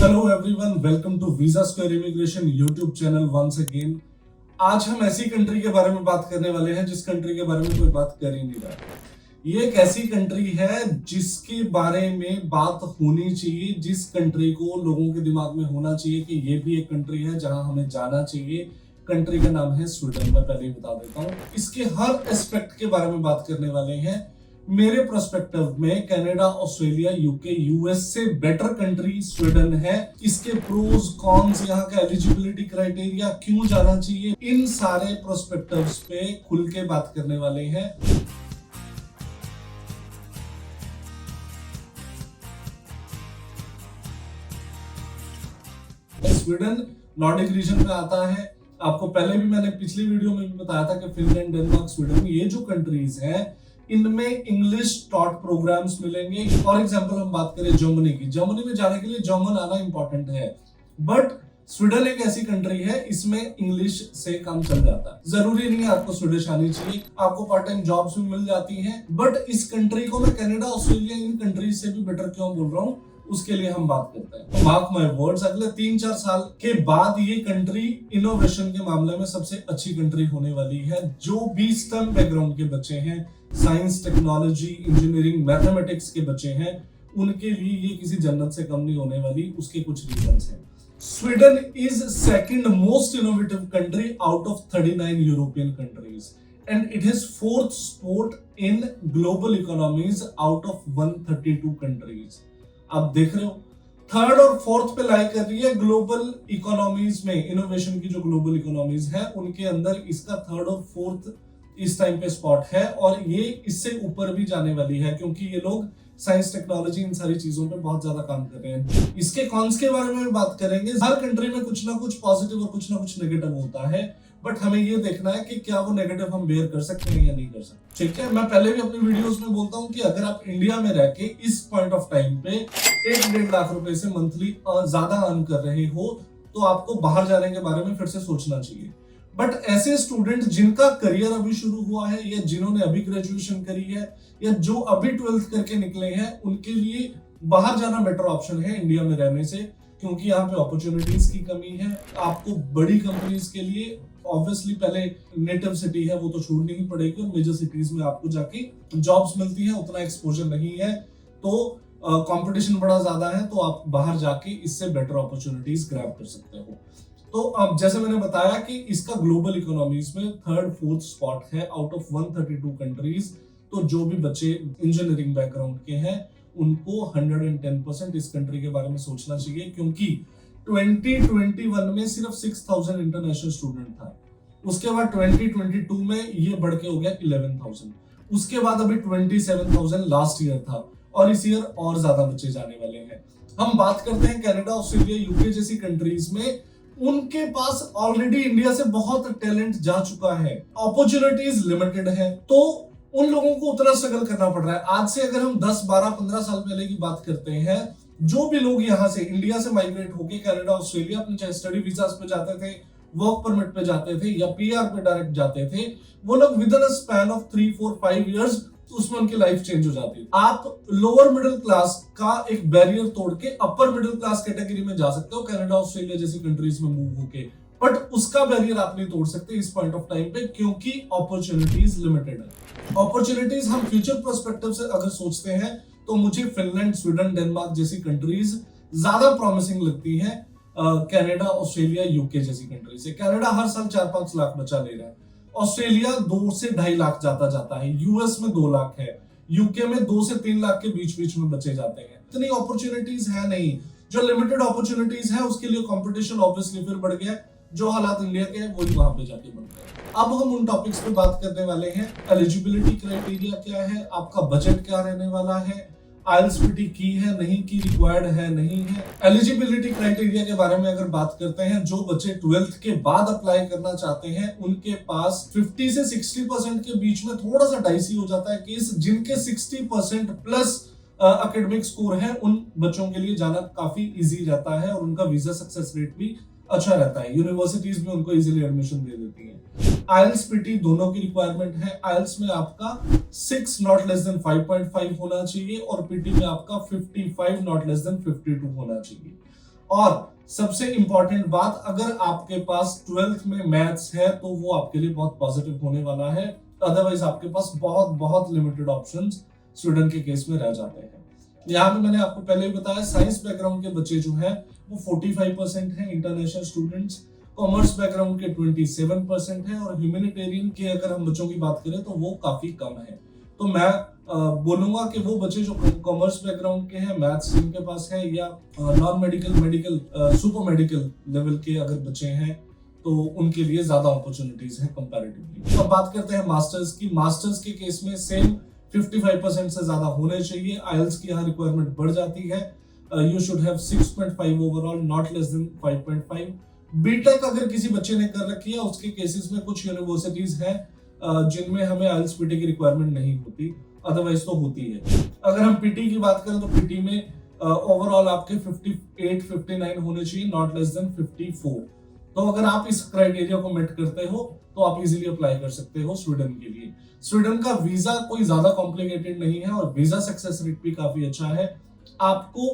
Hello everyone, welcome to visa square immigration YouTube channel once again. आज हम ऐसी country के बारे में बात करने वाले हैं जिस कंट्री के बारे में कोई बात कर ही नहीं रहा। ये एक ऐसी कंट्री है जिसके बारे में बात होनी चाहिए, जिस कंट्री को लोगों के दिमाग में होना चाहिए कि ये भी एक कंट्री है जहां हमें जाना चाहिए। कंट्री का नाम है स्वीडन। मैं पहले ही बता देता हूँ, इसके हर एस्पेक्ट के बारे में बात करने वाले हैं। मेरे पर्सपेक्टिव में कनाडा, ऑस्ट्रेलिया, यूके, यूएस से बेटर कंट्री स्वीडन है। इसके प्रोज कॉन्स, यहाँ का एलिजिबिलिटी क्राइटेरिया, क्यों जाना चाहिए, इन सारे पर्सपेक्टिव्स पे खुल के बात करने वाले हैं। स्वीडन नॉर्डिक रीजन में आता है। आपको पहले भी मैंने पिछली वीडियो में भी बताया था कि फिनलैंड, डेनमार्क, स्वीडन, ये जो कंट्रीज हैं इनमें इंग्लिश टॉट प्रोग्राम्स मिलेंगे। फॉर एग्जांपल हम बात करें जर्मनी की, जर्मनी में जाने के लिए जर्मन आना इंपॉर्टेंट है, बट स्वीडन एक ऐसी कंट्री है इसमें इंग्लिश से काम चल जाता है। जरूरी नहीं है आपको स्वीडिश आनी चाहिए, आपको पार्ट टाइम जॉब्स भी मिल जाती हैं। बट इस कंट्री को मैं कनाडा, ऑस्ट्रेलिया, इन कंट्रीज से भी बेटर क्यों बोल रहा हूँ, उसके लिए हम बात करते हैं। मार्क माय वर्ड्स, अगले 3-4 साल के बाद ये कंट्री इनोवेशन के मामले में सबसे अच्छी कंट्री होने वाली है। जो भी स्टेम बैकग्राउंड के बच्चे हैं, साइंस, टेक्नोलॉजी, इंजीनियरिंग, मैथमेटिक्स के बच्चे हैं, उनके लिए ये किसी जन्नत से कम नहीं होने वाली। उसके कुछ रीजंस हैं। Sweden is second most innovative country out of 39 European countries and it is fourth spot in global economies out of 132 countries। आप देख रहे हो, थर्ड और फोर्थ पे लाई कर रही है ग्लोबल इकोनॉमीज में। इनोवेशन की जो ग्लोबल इकोनॉमीज है उनके अंदर इसका थर्ड और फोर्थ इस टाइम पे स्पॉट है, और ये इससे ऊपर भी जाने वाली है क्योंकि ये लोग साइंस, टेक्नोलॉजी, इन सारी चीजों पे बहुत ज्यादा काम कर रहे हैं। इसके कॉन्स के बारे में बात करेंगे। हर कंट्री में कुछ ना कुछ पॉजिटिव और कुछ ना कुछ नेगेटिव होता है, बट हमें ये देखना है कि क्या वो नेगेटिव हम बेयर कर सकते हैं या नहीं कर सकते। ठीक है, मैं पहले भी अपनी वीडियोस में बोलता हूँ कि अगर आप इंडिया में रह के इस पॉइंट ऑफ टाइम पे 1-1.5 लाख रुपए से मंथली ज्यादा अर्न कर रहे हो तो आपको बाहर जाने के बारे में फिर से सोचना चाहिए। बट ऐसे स्टूडेंट जिनका करियर अभी शुरू हुआ है, या जिन्होंने अभी ग्रेजुएशन करी है, या जो अभी 12th करके निकले हैं, उनके लिए बाहर जाना बेटर ऑप्शन है इंडिया में रहने से, क्योंकि यहाँ पे अपॉर्चुनिटीज की कमी है। आपको बड़ी कंपनीज के लिए ऑब्वियसली पहले नेटिव सिटी है वो तो छोड़नी ही पड़ेगी, और मेजर सिटीज में आपको जाके जॉब्स मिलती है, उतना एक्सपोजर नहीं है, तो कंपटीशन बड़ा ज्यादा है, तो आप बाहर जाके इससे बेटर अपॉर्चुनिटीज ग्रैब कर सकते हो। तो अब जैसे मैंने बताया कि इसका ग्लोबल इकोनॉमीज में थर्ड फोर्थ स्पॉट है आउट ऑफ 132 कंट्रीज। तो जो भी बच्चे इंजीनियरिंग बैकग्राउंड के हैं उनको 110% इस कंट्री के बारे में सोचना चाहिए, क्योंकि 2021 में सिर्फ 6000 इंटरनेशनल स्टूडेंट था। उसके बाद 2022 में ये बढ़ के हो गया 11,000। उसके बाद अभी 27,000 लास्ट ईयर था, और इस ईयर और ज्यादा बच्चे जाने वाले हैं। हम बात करते हैं कनाडा, ऑस्ट्रेलिया, यूके जैसी कंट्रीज में, उनके पास ऑलरेडी इंडिया से बहुत टैलेंट जा चुका है, अपॉर्चुनिटीज लिमिटेड है, तो उन लोगों को उतना स्ट्रगल करना पड़ रहा है। आज से अगर हम 10, 12, 15 साल पहले की बात करते हैं, जो भी लोग यहाँ से इंडिया से माइग्रेट होके कनाडा, ऑस्ट्रेलिया अपने चाहे स्टडी वीजास पे जाते थे, वर्क परमिट पे जाते थे, या पीआर पे डायरेक्ट जाते थे, वो लोग with in a span of 3, 4, 5 years उसमें उनकी लाइफ चेंज हो जाती है। आप लोअर मिडिल क्लास का एक बैरियर तोड़ के अपर मिडिल क्लास कैटेगरी में जा सकते हो कनाडा, ऑस्ट्रेलिया जैसी कंट्रीज में मूव होके, बट उसका बैरियर आप नहीं तोड़ सकते इस पॉइंट ऑफ टाइम पे, क्योंकि अपॉर्चुनिटीज लिमिटेड है। अपॉर्चुनिटीज हम फ्यूचर पर्सपेक्टिव से अगर सोचते हैं तो मुझे फिनलैंड, स्वीडन, डेनमार्क जैसी कंट्रीज ज्यादा प्रॉमिसिंग लगती है कनाडा, ऑस्ट्रेलिया, यूके जैसी कंट्री से। कनाडा हर साल 4-5 लाख बच्चा ले रहा है, ऑस्ट्रेलिया 2 से 2.5 लाख जाता है, यूएस में 2 लाख है, यूके में 2 से 3 लाख के बीच बीच में बच्चे जाते हैं। इतनी अपॉर्चुनिटीज है नहीं। जो लिमिटेड अपॉर्चुनिटीज है उसके लिए कंपटीशन ऑब्वियसली फिर बढ़ गया। जो हालात इंडिया के हैं वही वहां पे जाके बन गए। अब हम उन टॉपिक्स पे बात करने वाले हैं। एलिजिबिलिटी क्राइटेरिया क्या है, आपका बजट क्या रहने वाला है, आइल्स पीटी की है नहीं की, रिक्वायर्ड है नहीं है। एलिजिबिलिटी क्राइटेरिया के बारे में अगर बात करते हैं, जो बच्चे 12th के बाद अप्लाई करना चाहते हैं उनके पास 50 से 60% के बीच में थोड़ा सा डाइसी हो जाता है केस। जिनके 60% प्लस एकेडमिक स्कोर है उन बच्चों के लिए जाना काफी इजी रहता है, और उनका वीजा सक्सेस रेट भी अच्छा रहता है। यूनिवर्सिटीज भी उनको इजीली एडमिशन दे देती हैं। आइल्स पीटी दोनों की रिक्वायरमेंट है। आइल्स में आपका 6 नॉट लेस देन 5.5 होना चाहिए, और पीटी में आपका 55 नॉट लेस देन 52 होना चाहिए। और सबसे इंपॉर्टेंट बात, अगर आपके पास 12th में मैथ्स है तो वो आपके लिए बहुत पॉजिटिव होने वाला है, अदरवाइज आपके पास बहुत बहुत लिमिटेड ऑप्शंस स्वीडन के केस में रह जाते हैं। यहाँ पे मैंने आपको पहले ही बताया, साइंस बैकग्राउंड के बच्चे जो है वो 45% है इंटरनेशनल स्टूडेंट्स, कॉमर्स बैकग्राउंड के 27% है, और ह्यूमैनिटेरियन के अगर हम बच्चों की बात करें तो वो काफी कम है। तो मैं बोलूंगा कि वो बच्चे जो कॉमर्स बैकग्राउंड के हैं, मैथ्स जिनके पास है, या non medical, medical, super medical level के अगर बच्चे हैं तो उनके लिए ज्यादा अपॉर्चुनिटीज हैं कंपैरेटिवली। अब बात करते हैं मास्टर्स की। मास्टर्स के केस में सेम 55% से ज्यादा होने चाहिए। आईएलटीएस की यहाँ रिक्वायरमेंट बढ़ जाती है। You should have 6.5 overall, not less than 5.5। BTech अगर किसी बच्चे ने कर रखी है, उसके केसेस में कुछ यूनिवर्सिटीज हैं जिनमें हमें आईएलटीएस पीटी की रिक्वायरमेंट नहीं होती, अदरवाइज तो होती है। अगर हम पीटी की बात करें तो पीटी में ओवरऑल आपके 58-59 होने चाहिए, नॉट लेस देन 54। तो अगर आप इस क्राइटेरिया को मेट करते हो तो आप इजीली अप्लाई कर सकते हो स्वीडन के लिए। स्वीडन का वीजा कोई ज्यादा कॉम्प्लिकेटेड नहीं है और वीजा सक्सेस रेट भी काफी अच्छा है। आपको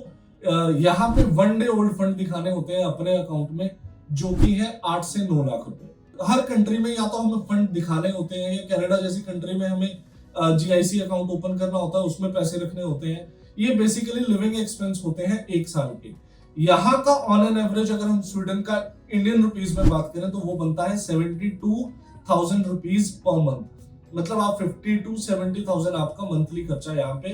यहाँ पे 1 डे ओल्ड फंड दिखाने होते हैं अपने अकाउंट में, जो कि है 8 से 9 लाख रुपए। हर कंट्री में या तो हमें फंड दिखाने होते हैं, या कनाडा जैसी कंट्री में हमें जीआईसी अकाउंट ओपन करना होता है, उसमें पैसे रखने होते हैं। ये बेसिकली लिविंग एक्सपेंस होते हैं 1 साल के। यहाँ का ऑन एन एवरेज अगर हम स्वीडन का इंडियन रुपीज में बात करें तो वो बनता है 72,000 रुपीज पर मंथ। मतलब आप 50 to 70,000 आपका मंथली खर्चा यहाँ पे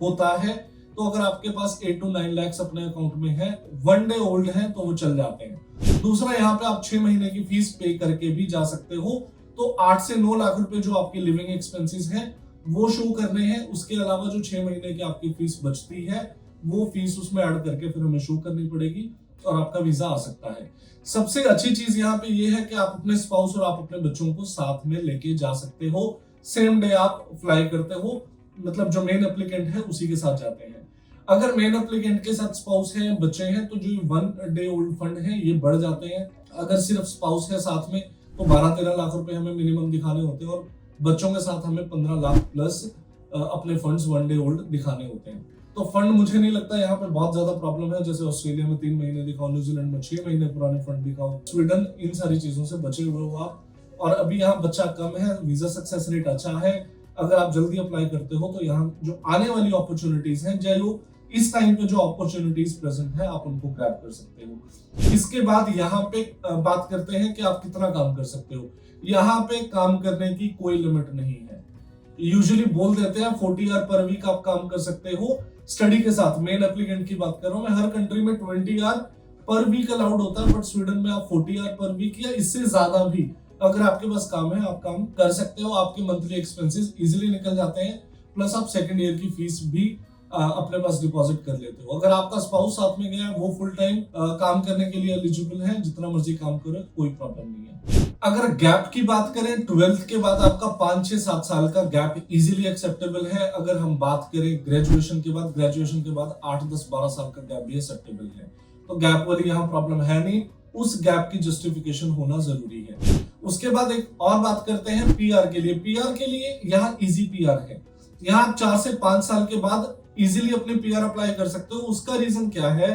होता है। तो अगर आपके पास 8 to 9 लाख अपने अकाउंट में है, 1 डे ओल्ड है, तो वो चल जाते हैं। दूसरा, यहाँ पे आप 6 महीने की फीस पे करके भी जा सकते हो। तो 8 से 9 लाख रुपए जो आपके लिविंग एक्सपेंसेस हैं वो शो करने हैं। उसके अलावा जो 6 महीने की आपकी फीस बचती है वो फीस उसमें ऐड करके फिर हमें शो करनी पड़ेगी और आपका वीजा आ सकता है। सबसे अच्छी चीज यहाँ पे ये है कि आप अपने स्पाउस और आप अपने बच्चों को साथ में लेके जा सकते हो। सेम डे आप फ्लाई करते हो, मतलब जो मेन एप्लीकेंट है उसी के साथ जाते हैं। अगर मेन एप्लीकेंट के साथ स्पाउस है, बच्चे हैं, तो जो 1 डे ओल्ड फंड है ये बढ़ जाते हैं। अगर सिर्फ स्पाउस है साथ में तो 12-13 लाख रुपए हमें मिनिमम दिखाने होते हैं, और बच्चों के साथ हमें 15 लाख प्लस अपने फंड्स 1 डे ओल्ड दिखाने होते हैं। तो फंड मुझे नहीं लगता यहाँ पे बहुत ज्यादा प्रॉब्लम है। जैसे ऑस्ट्रेलिया में 3 महीने दिखाओ, न्यूजीलैंड में 6 महीने पुराने फंड दिखाओ, स्वीडन इन सारी चीजों से बचे हुए हो आप। और अभी यहाँ बच्चा कम है, वीजा सक्सेस रेट अच्छा है। अगर आप जल्दी अप्लाई करते हो तो यहाँ जो आने वाली अपॉर्चुनिटीज हैं, जो इस टाइम पे जो अपॉर्चुनिटीज प्रेजेंट है, आप उनको ग्रैब कर सकते हो। इसके बाद यहाँ पे बात करते हैं कि आप कितना काम कर सकते हो। यहाँ पे काम करने की कोई लिमिट नहीं है। यूजुअली बोल देते हैं 40 आवर पर वीक आप काम कर सकते हो स्टडी के साथ। मेन एप्लीकेंट की बात कर रहा हूं मैं, हर कंट्री में 20 आवर पर वीक अलाउड होता है, बट स्वीडन में आप 40 आवर पर वीक या इससे ज्यादा भी अगर आपके पास काम है आप काम कर सकते हो। आपके मंथली एक्सपेंसेस इजीली निकल जाते हैं, प्लस आप सेकंड ईयर की फीस भी अपने पास डिपॉजिट कर लेते हो। अगर आपका स्पाउस साथ में गया है, वो फुल टाइम काम करने के लिए एलिजिबल है, जितना मर्जी काम करे, कोई प्रॉब्लम नहीं है। अगर गैप की बात करें, 12th के बाद आपका 5-6-7 साल का गैप इजीली एक्सेप्टेबल है। अगर हम बात करें ग्रेजुएशन के बाद, 8-10-12 साल का गैप भी एक्सेप्टेबल है। तो गैप वाली यहाँ प्रॉब्लम है नहीं, उस गैप की जस्टिफिकेशन होना जरूरी है। उसके बाद एक और बात करते हैं पीआर के लिए। पीआर के लिए यहाँ इजी पीआर है। यहाँ आप 4 से 5 साल के बाद इजीली अपने पीआर अप्लाई कर सकते हो। उसका रीजन क्या है,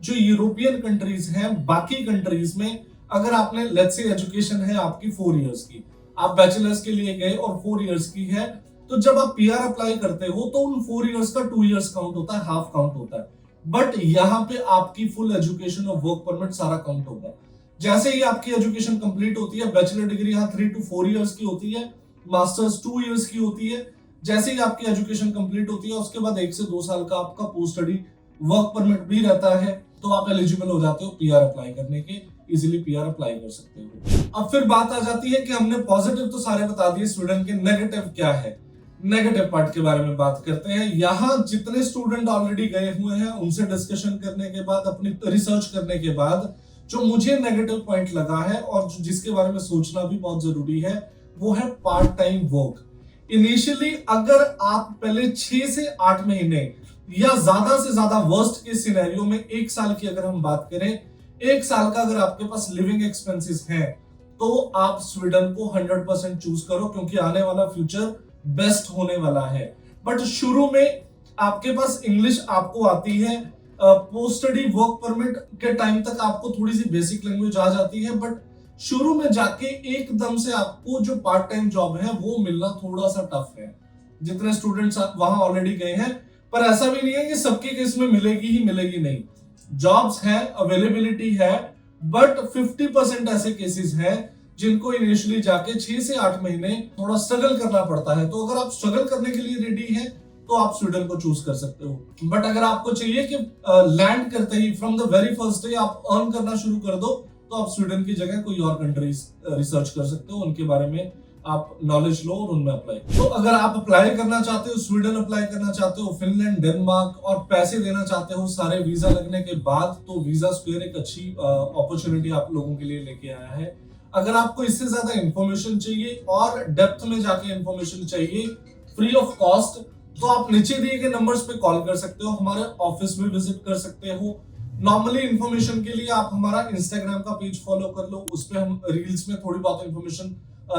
जो यूरोपियन कंट्रीज हैं, बाकी कंट्रीज में अगर आपने लेट्स से एजुकेशन है आपकी 4 इयर्स की, आप बैचलर्स के लिए गए और 4 इयर्स की है, तो जब आप पीआर अप्लाई करते हो तो उन 4 इयर्स का 2 इयर्स काउंट होता है, हाफ काउंट होता है। बट यहाँ पे आपकी फुल एजुकेशन और वर्क परमिट सारा काउंट होगा। जैसे ही आपकी एजुकेशन कंप्लीट होती है, बैचलर डिग्री यहाँ 3 to 4 इयर्स की होती है, मास्टर्स 2 इयर्स की होती है। जैसे ही आपकी एजुकेशन कंप्लीट होती है उसके बाद 1 से 2 साल का आपका पोस्ट स्टडी वर्क परमिट भी रहता है, तो आप एलिजिबल हो जाते हो पीआर अप्लाई करने के, इजीली पीआर अप्लाई कर सकते हो। अब फिर बात आ जाती है कि हमने पॉजिटिव तो सारे बता दिए, स्वीडन के नेगेटिव क्या है। नेगेटिव पार्ट के बारे में बात करते हैं। यहाँ जितने स्टूडेंट ऑलरेडी गए हुए हैं उनसे डिस्कशन करने के बाद, अपनी रिसर्च करने के बाद, जो मुझे नेगेटिव पॉइंट लगा है और जिसके बारे में सोचना भी बहुत जरूरी है, वो है पार्ट टाइम वर्क। इनिशियली अगर आप पहले 6 से 8 महीने या ज्यादा से ज्यादा वर्स्ट के सिनेरियो में 1 साल की अगर हम बात करें, 1 साल का अगर आपके पास लिविंग एक्सपेंसेस हैं तो आप स्वीडन को 100% चूज करो, क्योंकि आने वाला फ्यूचर बेस्ट होने वाला है। बट शुरू में आपके पास इंग्लिश आपको आती है, पोस्ट स्टडी वर्क परमिट के टाइम तक आपको थोड़ी सी बेसिक लैंग्वेज आ जाती है, बट शुरू में जाके एकदम से आपको जो पार्ट टाइम जॉब है वो मिलना थोड़ा सा टफ है। जितने स्टूडेंट्स वहां ऑलरेडी गए हैं, पर ऐसा भी नहीं है कि सबके केस में मिलेगी ही मिलेगी नहीं। जॉब्स है, अवेलेबिलिटी है, बट 50% ऐसे केसेस हैं जिनको इनिशियली जाके 6 से 8 महीने थोड़ा स्ट्रगल करना पड़ता है। तो अगर आप स्ट्रगल करने के लिए रेडी हैं तो आप स्वीडन को चूज कर सकते हो। बट अगर आपको चाहिए कि लैंड करते ही from the very first day आप अर्न करना शुरू कर दो, तो आप स्वीडन की जगह कोई और कंट्रीज रिसर्च कर सकते हो, उनके बारे में आप नॉलेज लो और उनमें अप्लाई। तो अगर आप अप्लाई करना चाहते हो, स्वीडन अप्लाई करना चाहते हो, फिनलैंड, डेनमार्क और पैसे देना चाहते हो सारे वीजा लगने के बाद, तो वीजा स्क्वायर एक अच्छी अपॉर्चुनिटी आप लोगों के लिए लेके आया है। अगर आपको इससे ज्यादा इंफॉर्मेशन चाहिए और डेप्थ में जाके इंफॉर्मेशन चाहिए फ्री ऑफ कॉस्ट, तो आप नीचे दिए गए नंबर्स पे कॉल कर सकते हो, हमारे ऑफिस में विजिट कर सकते हो। नॉर्मली इंफॉर्मेशन के लिए आप हमारा इंस्टाग्राम का पेज फॉलो कर लो, उस पे हम रील्स में थोड़ी बहुत इंफॉर्मेशन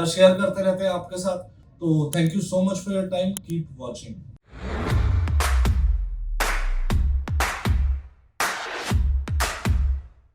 शेयर करते रहते हैं आपके साथ। तो thank you so much for your time, keep watching.